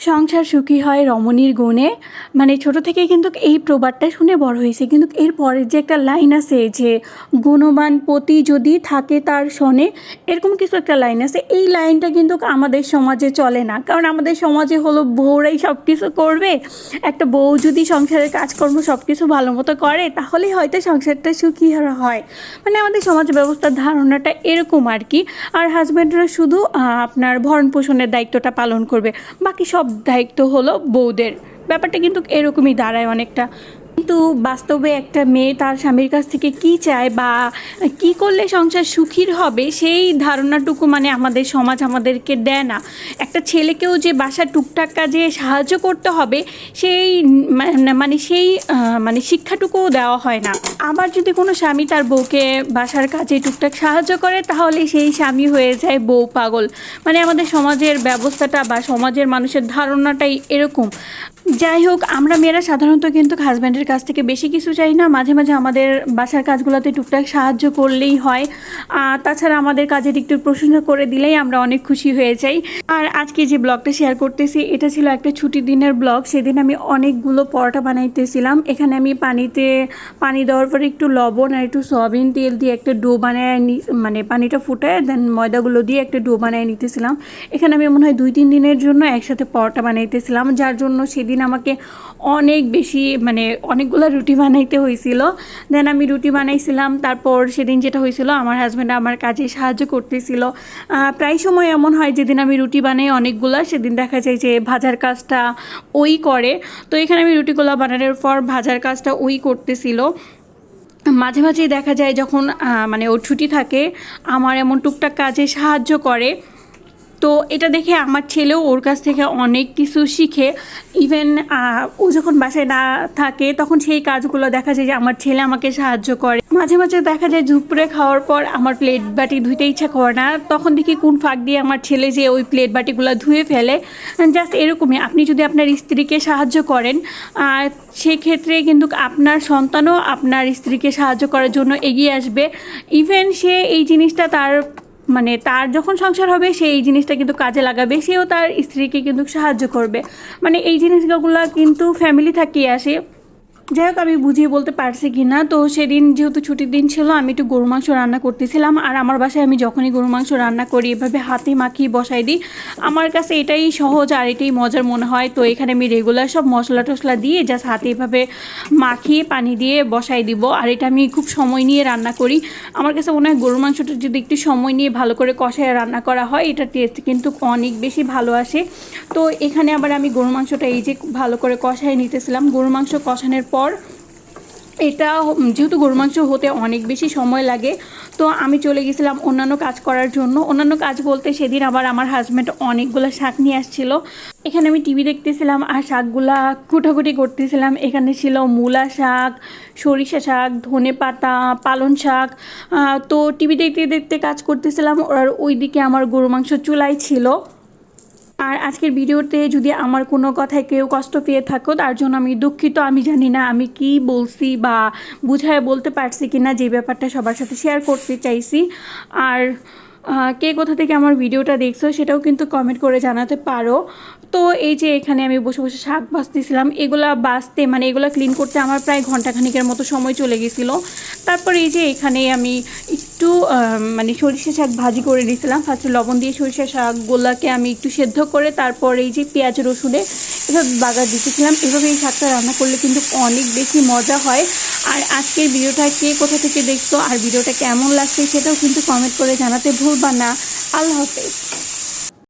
সংসার সুখী হয় রমণীর গুণে। মানে ছোট থেকেই কিন্তু এই প্রবাদটা শুনে বড় হয়েছে, কিন্তু এর পরের যে একটা লাইন আছে যে গুণবান পতি যদি থাকে তার শনে, এরকম কিছু একটা লাইন আছে। এই লাইনটা কিন্তু আমাদের সমাজে চলে না, কারণ আমাদের সমাজে হলো বউরাই সব কিছু করবে। একটা বউ যদি সংসারের কাজকর্ম সব কিছু ভালো মতো করে তাহলেই হয়তো সংসারটা সুখী হয়। মানে আমাদের সমাজ ব্যবস্থার ধারণাটা এরকম আর কি। আর হাজব্যান্ডরা শুধু আপনার ভরণ পোষণের দায়িত্বটা পালন করবে, বাকি সব দায়িত্ব হলো বউদের। ব্যাপারটা কিন্তু এরকমই দাঁড়ায় অনেকটা। কিন্তু বাস্তবে একটা মেয়ে তার স্বামীর কাছ থেকে কী চায় বা কী করলে সংসার সুখীর হবে সেই ধারণাটুকু মানে আমাদের সমাজ আমাদেরকে দেয় না। একটা ছেলেকেও যে বাসার টুকটাক কাজে সাহায্য করতে হবে সেই মানে শিক্ষাটুকুও দেওয়া হয় না। আবার যদি কোনো স্বামী তার বউকে বাসার কাজে টুকটাক সাহায্য করে তাহলে সেই স্বামী হয়ে যায় বউ পাগল। মানে আমাদের সমাজের ব্যবস্থাটা বা সমাজের মানুষের ধারণাটাই এরকম। যাই হোক, আমরা মেয়েরা সাধারণত কিন্তু হাজব্যান্ডের কাছ থেকে বেশি কিছু চাই না, মাঝে মাঝে আমাদের বাসার কাজগুলোতে টুকটাক সাহায্য করলেই হয়। তাছাড়া আমাদের কাজের একটু প্রশংসা করে দিলেই আমরা অনেক খুশি হয়ে যাই। আর আজকে যে ব্লগটা শেয়ার করতেছি এটা ছিল একটা ছুটির দিনের ব্লগ। সেদিন আমি অনেকগুলো পরোটা বানাইতেছিলাম। এখানে আমি পানি দেওয়ার পরে একটু লবণ আর একটু সয়াবিন তেল দিয়ে একটা ডো বানায় মানে পানিটা ফুটায় দেন ময়দাগুলো দিয়ে একটা ডো বানিয়ে নিতেছিলাম। এখানে আমি মনে হয় 2-3 দিনের জন্য একসাথে পরোটা বানাইতেছিলাম, যার জন্য সেদিন আমাকে অনেক বেশি মানে অনেকগুলো রুটি বানাইতে হয়েছিল। দেন আমি রুটি বানাইছিলাম। তারপর সেদিন যেটা হয়েছিল, আমার হাজব্যান্ড আমার কাজে সাহায্য করতেছিল। প্রায় সময় এমন হয় যেদিন আমি রুটি বানাই অনেকগুলো, সেদিন দেখা যায় যে ভাজার কাজটা ওই করে। তো এখানে আমি রুটিগুলো বানানোর পর ভাজার কাজটা ওই করতেছিল। মাঝে মাঝেই দেখা যায় যখন মানে ওর ছুটি থাকে আমার এমন টুকটাক কাজে সাহায্য করে। তো এটা দেখে আমার ছেলেও ওর কাছ থেকে অনেক কিছু শিখে। ইভেন ও যখন বাসায় না থাকে তখন সেই কাজগুলো দেখা যায় যে আমার ছেলে আমাকে সাহায্য করে। মাঝে মাঝে দেখা যায় দুপুরে খাওয়ার পর আমার প্লেট বাটি ধুইতে ইচ্ছা করে না, তখন দেখি কোন ফাঁক দিয়ে আমার ছেলে যে ওই প্লেট বাটিগুলো ধুয়ে ফেলে। জাস্ট এরকমই আপনি যদি আপনার স্ত্রীকে সাহায্য করেন সেক্ষেত্রে কিন্তু আপনার সন্তানও আপনার স্ত্রীকে সাহায্য করার জন্য এগিয়ে আসবে। ইভেন সে এই জিনিসটা তার যখন সংসার হবে সে এই জিনিসটা কিন্তু কাজে লাগাবে, সেও তার স্ত্রীকে কিন্তু সাহায্য করবে। মানে এই জিনিসগুলো কিন্তু ফ্যামিলি থেকেই আসে। যাই হোক, আমি বুঝিয়ে বলতে পারছি কি না। তো সেদিন যেহেতু ছুটির দিন ছিল আমি একটু গরু মাংস রান্না করতেছিলাম। আর আমার বাসায় আমি যখনই গরু মাংস রান্না করি এভাবে হাতে মাখিয়ে বসাই দিই। আমার কাছে এটাই সহজ আর এটাই মজার মনে হয়। তো এখানে আমি রেগুলার সব মশলা টশলা দিয়ে জাস্ট হাতে এভাবে মাখিয়ে পানি দিয়ে বসাই দিব। আর এটা আমি খুব সময় নিয়ে রান্না করি। আমার কাছে মনে হয় গরু মাংসটা যদি একটু সময় নিয়ে ভালো করে কষায় রান্না করা হয় এটার টেস্ট কিন্তু অনেক বেশি ভালো আসে। তো এখানে আবার আমি গরু মাংসটা এই যে ভালো করে কষায় নিতেছিলাম। গরু মাংস কষানোর পর এটা যেহেতু গরু মাংস হতে অনেক বেশি সময় লাগে, তো আমি চলে গেছিলাম অন্যান্য কাজ করার জন্য। অন্যান্য কাজ বলতে সেদিন আবার আমার হাজব্যান্ড অনেকগুলো শাক নিয়ে আসছিল। এখানে আমি টিভি দেখতেছিলাম আর শাকগুলা কুটাকুটি করতেছিলাম। এখানে ছিল মূলা শাক, সরিষা শাক, ধনে পাতা, পালং শাক। তো টিভি দেখতে দেখতে কাজ করতেছিলাম আর ওইদিকে আমার গরু মাংস চুলাই ছিল। আর আজকের ভিডিওতে যদি আমার কোনো কথায় কেউ কষ্ট পেয়ে থাকো তার জন্য আমি দুঃখিত। আমি জানি না আমি কি বলছি বা বুঝায় বলতে পারছি কি না, যে ব্যাপারটা সবার সাথে শেয়ার করতে চাইছি। আর কে কোথা থেকে আমার ভিডিওটা দেখছো সেটাও কিন্তু কমেন্ট করে জানাতে পারো। তো এই যে এখানে আমি বসে বসে শাক বাছতেছিলাম। এগুলা ক্লিন করতে আমার প্রায় ঘন্টাখানিকের মতো সময় চলে গেছিলো। তারপর এই যে এখানে আমি একটু সরিষা শাক ভাজি করে দিয়েছিলাম। ফার্স্টে লবণ দিয়ে সরিষা শাকগুলোকে আমি একটু সেদ্ধ করে তারপর এই যে পেঁয়াজ রসুনে এভাবে বাগার দিতেছিলাম। এভাবে এই শাকটা রান্না করলে কিন্তু অনেক বেশি মজা হয়। আর আজকের ভিডিওটা কে কোথা থেকে দেখছো আর ভিডিওটা কেমন লাগছে সেটাও কিন্তু কমেন্ট করে জানাতে ভুলবা না। আল্লাহ হাফেজ।